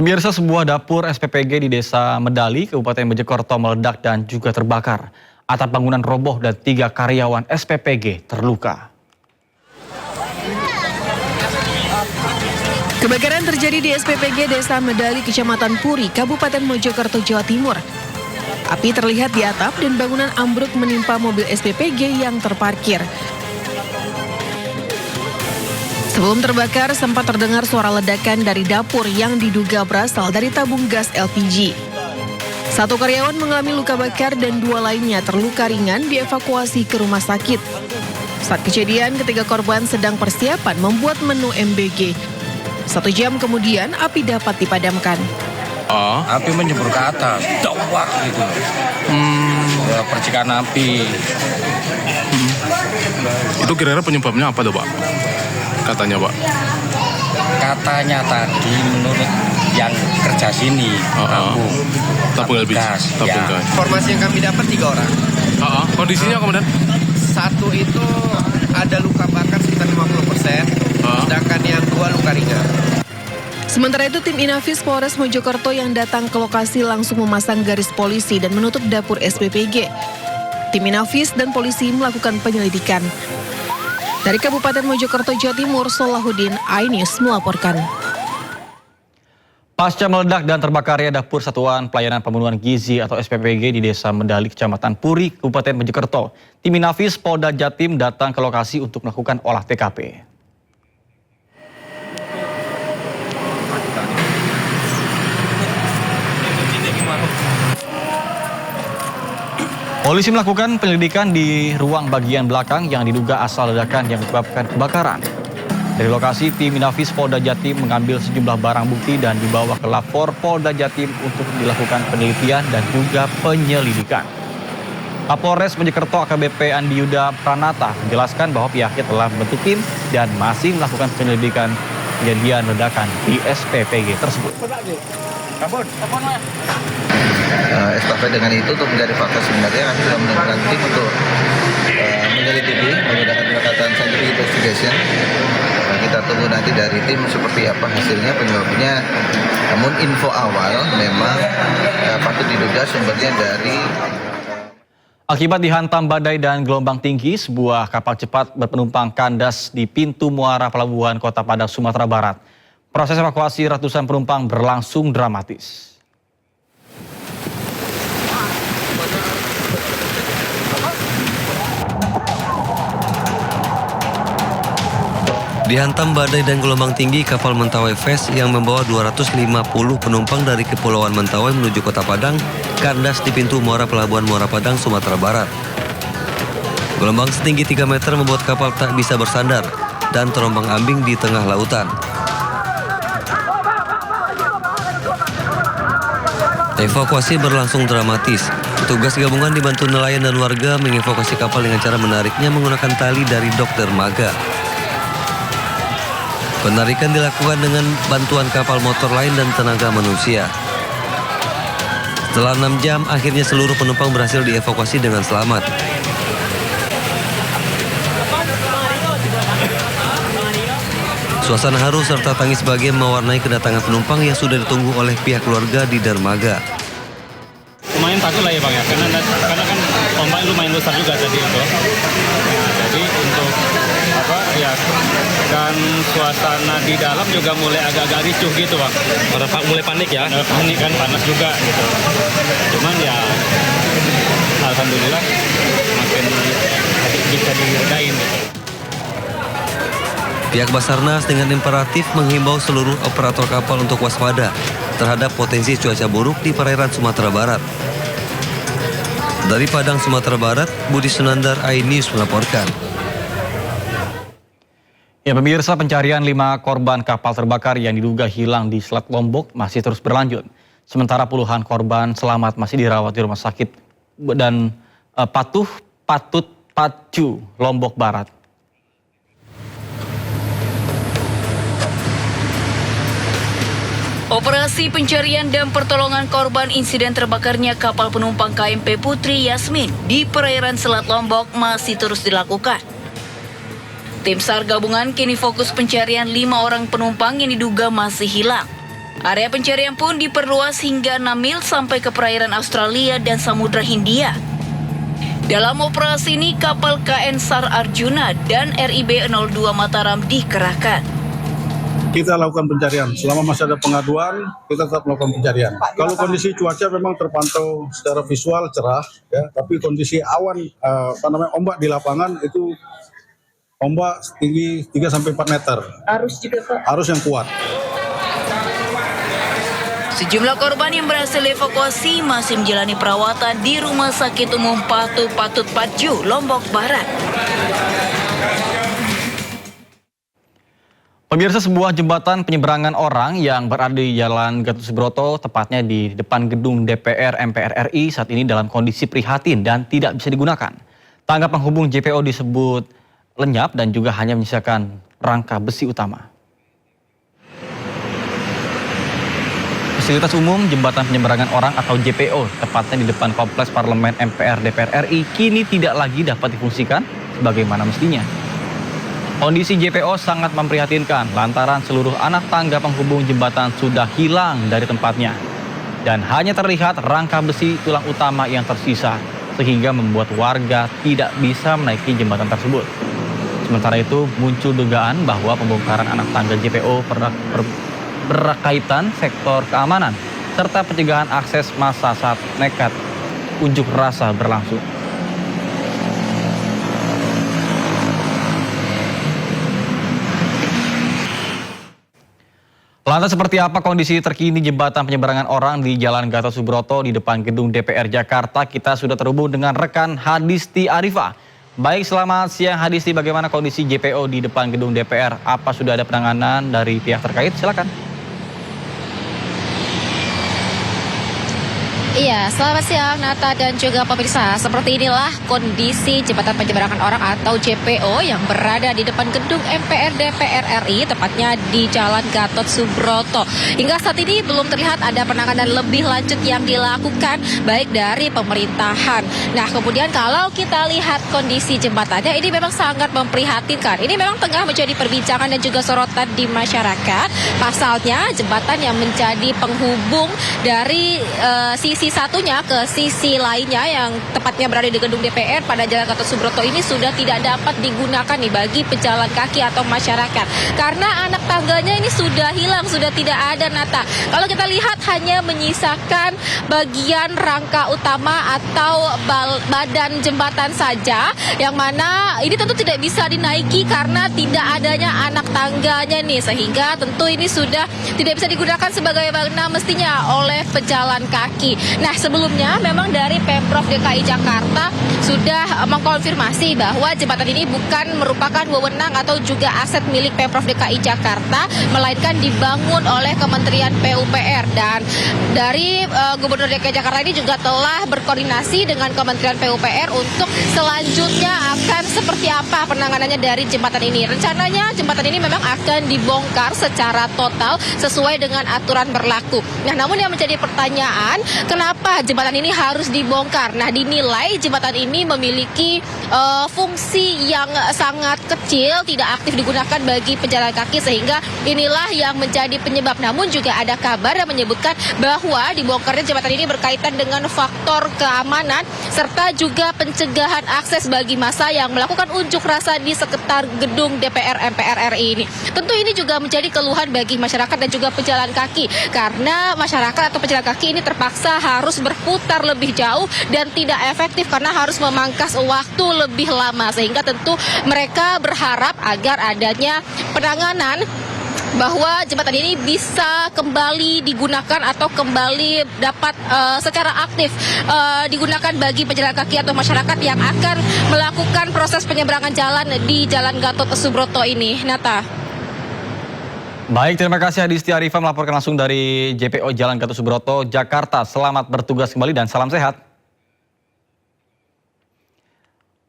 Pemirsa, sebuah dapur SPPG di Desa Medali, Kabupaten Mojokerto meledak dan juga terbakar. Atap bangunan roboh dan 3 karyawan SPPG terluka. Kebakaran terjadi di SPPG Desa Medali, Kecamatan Puri, Kabupaten Mojokerto, Jawa Timur. Api terlihat di atap dan bangunan ambruk menimpa mobil SPPG yang terparkir. Sebelum terbakar, sempat terdengar suara ledakan dari dapur yang diduga berasal dari tabung gas LPG. 1 karyawan mengalami luka bakar dan 2 lainnya terluka ringan dievakuasi ke rumah sakit. Saat kejadian, ketiga korban sedang persiapan membuat menu MBG. 1 jam kemudian, api dapat dipadamkan. Api menyembur ke atas, dawak gitu. Ya, percikan api. Itu kira-kira penyebabnya apa tuh, Pak? Katanya, Pak. Katanya tadi menurut yang kerja sini, tabung LPG, tabung gas. Informasi yang kami dapat 3 orang. Kondisinya kemudian? 1 itu ada luka bakar sekitar 50%, sedangkan yang 2 luka ringan. Sementara itu, tim Inafis Polres Mojokerto yang datang ke lokasi langsung memasang garis polisi dan menutup dapur SPPG. Tim Inafis dan polisi melakukan penyelidikan. Dari Kabupaten Mojokerto, Jawa Timur, Solahuddin, iNews melaporkan. Pasca meledak dan terbakarnya dapur Satuan Pelayanan Pemenuhan Gizi atau SPPG di Desa Medali, Kecamatan Puri, Kabupaten Mojokerto, tim Inafis Polda Jatim datang ke lokasi untuk melakukan olah TKP. Polisi melakukan penyelidikan di ruang bagian belakang yang diduga asal ledakan yang menyebabkan kebakaran. Dari lokasi, tim Inafis Polda Jatim mengambil sejumlah barang bukti dan dibawa ke Lapor Polda Jatim untuk dilakukan penelitian dan juga penyelidikan. Kapolres Mojokerto AKBP Andi Yuda Pranata menjelaskan bahwa pihaknya telah membentuk tim dan masih melakukan penyelidikan kejadian ledakan di SPPG tersebut. Estafet dengan itu untuk mencari fakta sebenarnya kami sudah menentukan tim untuk menyelidiki menggunakan scientific investigation. Kita tunggu nanti dari tim seperti apa hasilnya, penyebabnya. Namun info awal memang patut diduga sumbernya dari. Akibat dihantam badai dan gelombang tinggi, sebuah kapal cepat berpenumpang kandas di pintu muara pelabuhan Kota Padang, Sumatera Barat. Proses evakuasi ratusan penumpang berlangsung dramatis. Dihantam badai dan gelombang tinggi, kapal Mentawai Fest yang membawa 250 penumpang dari Kepulauan Mentawai menuju Kota Padang kandas di pintu muara pelabuhan Muara Padang, Sumatera Barat. Gelombang setinggi 3 meter membuat kapal tak bisa bersandar dan terombang-ambing di tengah lautan. Evakuasi berlangsung dramatis. Petugas gabungan dibantu nelayan dan warga mengevakuasi kapal dengan cara menariknya menggunakan tali dari dok dermaga. Penarikan dilakukan dengan bantuan kapal motor lain dan tenaga manusia. Setelah 6 jam, akhirnya seluruh penumpang berhasil dievakuasi dengan selamat. Suasana haru serta tangis bahagia mewarnai kedatangan penumpang yang sudah ditunggu oleh pihak keluarga di dermaga. Lumayan takut lah ya Bang ya, karena kan ombak lumayan besar juga tadi itu. Nah, jadi untuk ya, dan suasana di dalam juga mulai agak-agak ricuh gitu Bang. Mulai panik ya? Panik kan, panas juga gitu. Cuman ya alhamdulillah makin bisa diredain gitu. Pihak Basarnas dengan imperatif menghimbau seluruh operator kapal untuk waspada terhadap potensi cuaca buruk di perairan Sumatera Barat. Dari Padang, Sumatera Barat, Budi Sunandar, iNews melaporkan. Ya, pemirsa, pencarian 5 korban kapal terbakar yang diduga hilang di Selat Lombok masih terus berlanjut. Sementara puluhan korban selamat masih dirawat di rumah sakit dan Patut Pacu, Lombok Barat. Operasi pencarian dan pertolongan korban insiden terbakarnya kapal penumpang KMP Putri Yasmin di perairan Selat Lombok masih terus dilakukan. Tim SAR gabungan kini fokus pencarian 5 orang penumpang yang diduga masih hilang. Area pencarian pun diperluas hingga 6 mil sampai ke perairan Australia dan Samudra Hindia. Dalam operasi ini, kapal KN SAR Arjuna dan RIB 02 Mataram dikerahkan. Kita lakukan pencarian. Selama masih ada pengaduan, kita tetap melakukan pencarian. Kalau kondisi cuaca memang terpantau secara visual cerah, ya, tapi kondisi awan, ombak di lapangan itu ombak tinggi 3-4 meter. Arus juga, Pak? Arus yang kuat. Sejumlah korban yang berhasil dievakuasi masih menjalani perawatan di Rumah Sakit Umum Patut Patju, Lombok Barat. Pemirsa, sebuah jembatan penyeberangan orang yang berada di Jalan Gatot Subroto, tepatnya di depan gedung DPR MPR RI, saat ini dalam kondisi prihatin dan tidak bisa digunakan. Tangga penghubung JPO disebut lenyap dan juga hanya menyisakan rangka besi utama. Fasilitas umum jembatan penyeberangan orang atau JPO, tepatnya di depan kompleks parlemen MPR DPR RI, kini tidak lagi dapat difungsikan sebagaimana mestinya. Kondisi JPO sangat memprihatinkan lantaran seluruh anak tangga penghubung jembatan sudah hilang dari tempatnya. Dan hanya terlihat rangka besi tulang utama yang tersisa, sehingga membuat warga tidak bisa menaiki jembatan tersebut. Sementara itu muncul dugaan bahwa pembongkaran anak tangga JPO berkaitan sektor keamanan serta pencegahan akses massa saat nekat unjuk rasa berlangsung. Lantas seperti apa kondisi terkini jembatan penyeberangan orang di Jalan Gatot Subroto di depan gedung DPR Jakarta? Kita sudah terhubung dengan rekan Hadisti Arifah. Baik, selamat siang Hadisti, bagaimana kondisi JPO di depan gedung DPR? Apa sudah ada penanganan dari pihak terkait? Silakan. Iya, selamat siang Nata dan juga pemirsa. Seperti inilah kondisi jembatan penyeberangan orang atau JPO yang berada di depan gedung MPR DPR RI, tepatnya di Jalan Gatot Subroto. Hingga saat ini belum terlihat ada penanganan lebih lanjut yang dilakukan baik dari pemerintahan. Nah, kemudian kalau kita lihat kondisi jembatannya, ini memang sangat memprihatinkan. Ini memang tengah menjadi perbincangan dan juga sorotan di masyarakat. Pasalnya jembatan yang menjadi penghubung dari sisi satunya ke sisi lainnya yang tepatnya berada di gedung DPR pada Jalan Gatot Subroto ini sudah tidak dapat digunakan nih bagi pejalan kaki atau masyarakat karena anak tangganya ini sudah hilang, sudah tidak ada, Nata. Kalau kita lihat hanya menyisakan bagian rangka utama atau badan jembatan saja, yang mana ini tentu tidak bisa dinaiki karena tidak adanya anak tangganya nih, sehingga tentu ini sudah tidak bisa digunakan sebagaimana mestinya oleh pejalan kaki. Nah, sebelumnya memang dari Pemprov DKI Jakarta sudah mengkonfirmasi bahwa jembatan ini bukan merupakan wewenang atau juga aset milik Pemprov DKI Jakarta, melainkan dibangun oleh Kementerian PUPR. Dan dari Gubernur DKI Jakarta ini juga telah berkoordinasi dengan Kementerian PUPR untuk selanjutnya akan seperti apa penanganannya dari jembatan ini. Rencananya jembatan ini memang akan dibongkar secara total sesuai dengan aturan berlaku. Nah, namun yang menjadi pertanyaan, kenapa jembatan ini harus dibongkar? Nah, dinilai jembatan ini memiliki fungsi yang sangat kecil, tidak aktif digunakan bagi pejalan kaki, sehingga inilah yang menjadi penyebab. Namun juga ada kabar yang menyebutkan bahwa dibongkarnya jembatan ini berkaitan dengan faktor keamanan serta juga pencegahan akses bagi massa yang melakukan unjuk rasa di sekitar gedung DPR MPR RI ini. Tentu ini juga menjadi keluhan bagi masyarakat dan juga pejalan kaki karena masyarakat atau pejalan kaki ini terpaksa harus berputar lebih jauh dan tidak efektif karena harus memangkas waktu lebih lama, sehingga tentu mereka berharap agar adanya penanganan bahwa jembatan ini bisa kembali digunakan atau kembali dapat secara aktif digunakan bagi pejalan kaki atau masyarakat yang akan melakukan proses penyeberangan jalan di Jalan Gatot Subroto ini. Nata. Baik, terima kasih Hadisti Arifah melaporkan langsung dari JPO Jalan Gatot Subroto, Jakarta. Selamat bertugas kembali dan salam sehat.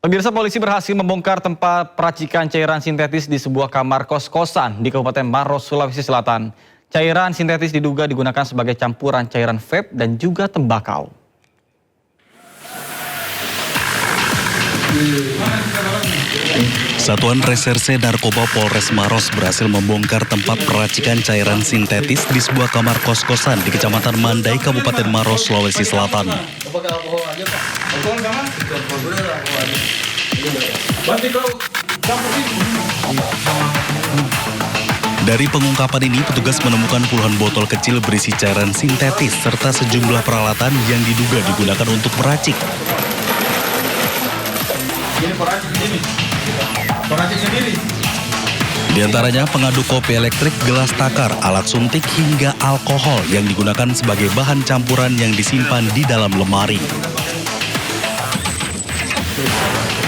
Pemirsa, polisi berhasil membongkar tempat peracikan cairan sintetis di sebuah kamar kos-kosan di Kabupaten Maros, Sulawesi Selatan. Cairan sintetis diduga digunakan sebagai campuran cairan vape dan juga tembakau. Satuan Reserse Narkoba Polres Maros berhasil membongkar tempat peracikan cairan sintetis di sebuah kamar kos-kosan di Kecamatan Mandai, Kabupaten Maros, Sulawesi Selatan. Dari pengungkapan ini, petugas menemukan puluhan botol kecil berisi cairan sintetis serta sejumlah peralatan yang diduga digunakan untuk meracik. Di antaranya pengaduk kopi elektrik, gelas takar, alat suntik, hingga alkohol yang digunakan sebagai bahan campuran yang disimpan di dalam lemari.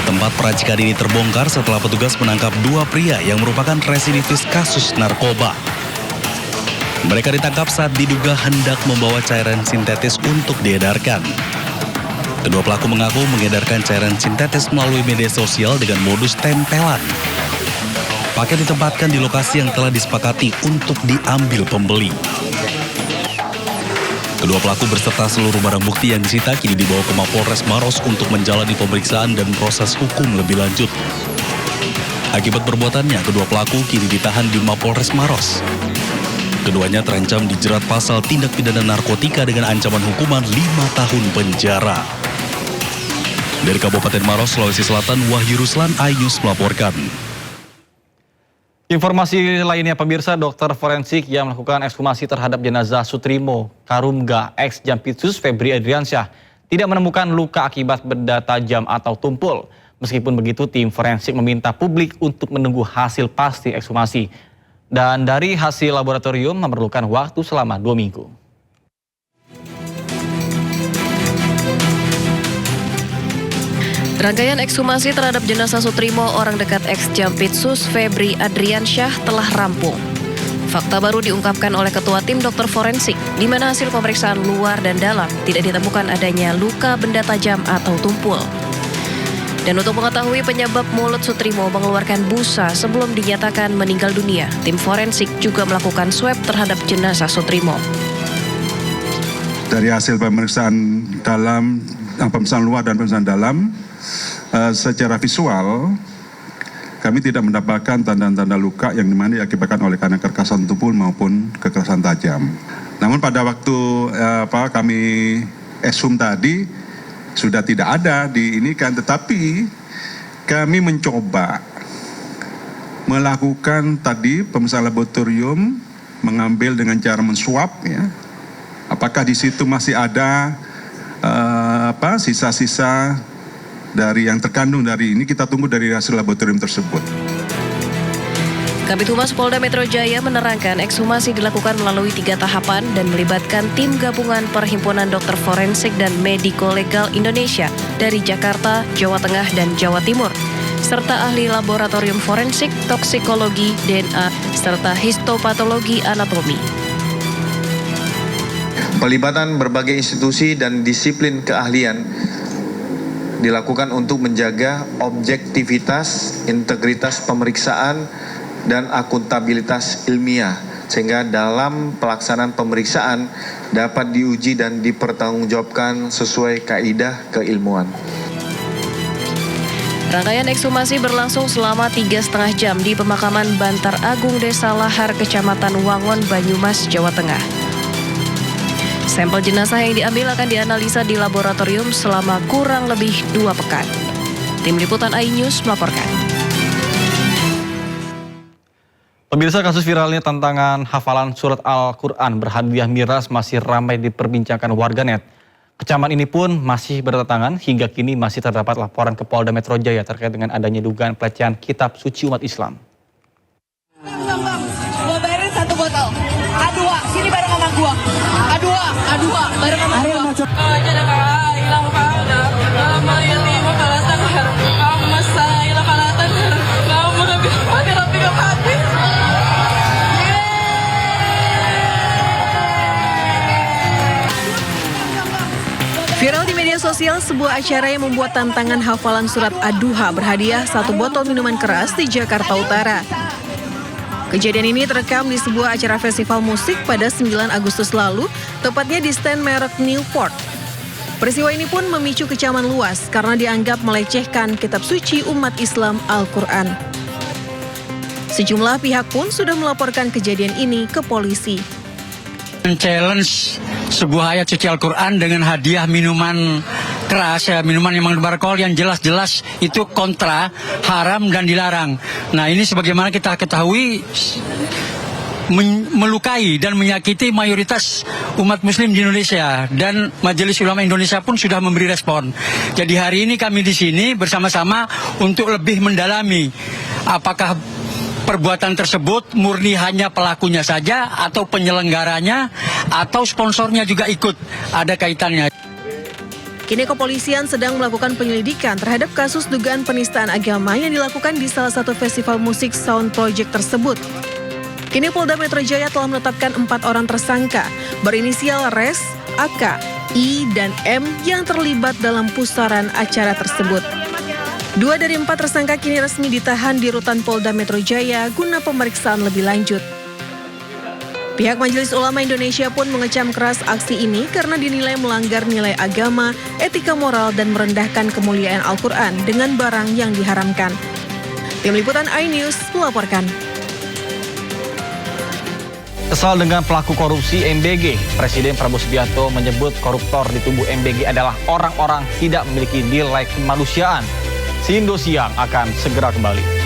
Tempat peracikan ini terbongkar setelah petugas menangkap 2 pria yang merupakan residivis kasus narkoba. Mereka ditangkap saat diduga hendak membawa cairan sintetis untuk diedarkan. Kedua pelaku mengaku mengedarkan cairan sintetis melalui media sosial dengan modus tempelan. Paket ditempatkan di lokasi yang telah disepakati untuk diambil pembeli. Kedua pelaku berserta seluruh barang bukti yang disita kini dibawa ke Mapolres Maros untuk menjalani pemeriksaan dan proses hukum lebih lanjut. Akibat perbuatannya, kedua pelaku kini ditahan di Mapolres Maros. Keduanya terancam dijerat pasal tindak pidana narkotika dengan ancaman hukuman 5 tahun penjara. Dari Kabupaten Maros, Sulawesi Selatan, Wahyu Ruslan, iNews melaporkan. Informasi lainnya, pemirsa, dokter forensik yang melakukan ekshumasi terhadap jenazah Sutrimo Karumga ex Jampitsus Febri Adriansyah tidak menemukan luka akibat benda tajam atau tumpul. Meskipun begitu, tim forensik meminta publik untuk menunggu hasil pasti ekshumasi. Dan dari hasil laboratorium memerlukan waktu selama 2 minggu. Rangkaian ekshumasi terhadap jenazah Sutrimo, orang dekat ex-Jampitsus Febri Adriansyah, telah rampung. Fakta baru diungkapkan oleh Ketua Tim Dokter Forensik, di mana hasil pemeriksaan luar dan dalam tidak ditemukan adanya luka benda tajam atau tumpul. Dan untuk mengetahui penyebab mulut Sutrimo mengeluarkan busa sebelum dinyatakan meninggal dunia, tim forensik juga melakukan swab terhadap jenazah Sutrimo. Dari hasil pemeriksaan dalam, pemeriksaan luar dan pemeriksaan dalam, secara visual kami tidak mendapatkan tanda-tanda luka yang dimana diakibatkan oleh karena kekerasan tumpul maupun kekerasan tajam. Namun pada waktu kami ekshum tadi sudah tidak ada di ini kan, tetapi kami mencoba melakukan tadi pemeriksaan laboratorium, mengambil dengan cara mensuap, ya. Apakah di situ masih ada sisa-sisa dari yang terkandung dari ini, kita tunggu dari hasil laboratorium tersebut. Kabid Humas Polda Metro Jaya menerangkan ekshumasi dilakukan melalui 3 tahapan dan melibatkan tim gabungan Perhimpunan Dokter Forensik dan Mediko Legal Indonesia dari Jakarta, Jawa Tengah, dan Jawa Timur, serta ahli laboratorium forensik, toksikologi, DNA, serta histopatologi anatomi. Pelibatan berbagai institusi dan disiplin keahlian dilakukan untuk menjaga objektivitas, integritas pemeriksaan, dan akuntabilitas ilmiah, sehingga dalam pelaksanaan pemeriksaan dapat diuji dan dipertanggungjawabkan sesuai kaidah keilmuan. Rangkaian ekshumasi berlangsung selama 3,5 jam di pemakaman Bantar Agung Desa Lahar, Kecamatan Wangon, Banyumas, Jawa Tengah. Sampel jenazah yang diambil akan dianalisa di laboratorium selama kurang lebih 2 pekan. Tim Liputan iNews melaporkan. Pemirsa, kasus viralnya tantangan hafalan surat Al-Quran berhadiah miras masih ramai diperbincangkan warganet. Kecaman ini pun masih berdatangan, hingga kini masih terdapat laporan ke Polda Metro Jaya terkait dengan adanya dugaan pelecehan kitab suci umat Islam. Gua bayarin 1 botol. A2, sini bareng sama gua. A2, bareng sama gua. Viral di media sosial sebuah acara yang membuat tantangan hafalan surat Ad-Duha berhadiah 1 botol minuman keras di Jakarta Utara. Kejadian ini terekam di sebuah acara festival musik pada 9 Agustus lalu, tepatnya di stand merek Newport. Peristiwa ini pun memicu kecaman luas karena dianggap melecehkan kitab suci umat Islam Al-Quran. Sejumlah pihak pun sudah melaporkan kejadian ini ke polisi. Challenge sebuah ayat suci Al-Quran dengan hadiah minuman keras, minuman yang mengandung alkohol yang jelas-jelas itu kontra, haram dan dilarang. Nah, ini sebagaimana kita ketahui melukai dan menyakiti mayoritas umat muslim di Indonesia, dan Majelis Ulama Indonesia pun sudah memberi respon. Jadi hari ini kami di sini bersama-sama untuk lebih mendalami apakah perbuatan tersebut murni hanya pelakunya saja atau penyelenggaranya atau sponsornya juga ikut ada kaitannya. Kini kepolisian sedang melakukan penyelidikan terhadap kasus dugaan penistaan agama yang dilakukan di salah satu festival musik Sound Project tersebut. Kini Polda Metro Jaya telah menetapkan 4 orang tersangka berinisial Res, AK, I, dan M yang terlibat dalam pusaran acara tersebut. 2 dari 4 tersangka kini resmi ditahan di rutan Polda Metro Jaya guna pemeriksaan lebih lanjut. Pihak Majelis Ulama Indonesia pun mengecam keras aksi ini karena dinilai melanggar nilai agama, etika moral, dan merendahkan kemuliaan Al-Quran dengan barang yang diharamkan. Tim Liputan iNews melaporkan. Kesal dengan pelaku korupsi MBG, Presiden Prabowo Subianto menyebut koruptor di tubuh MBG adalah orang-orang tidak memiliki nilai kemanusiaan. Si Indo Siang akan segera kembali.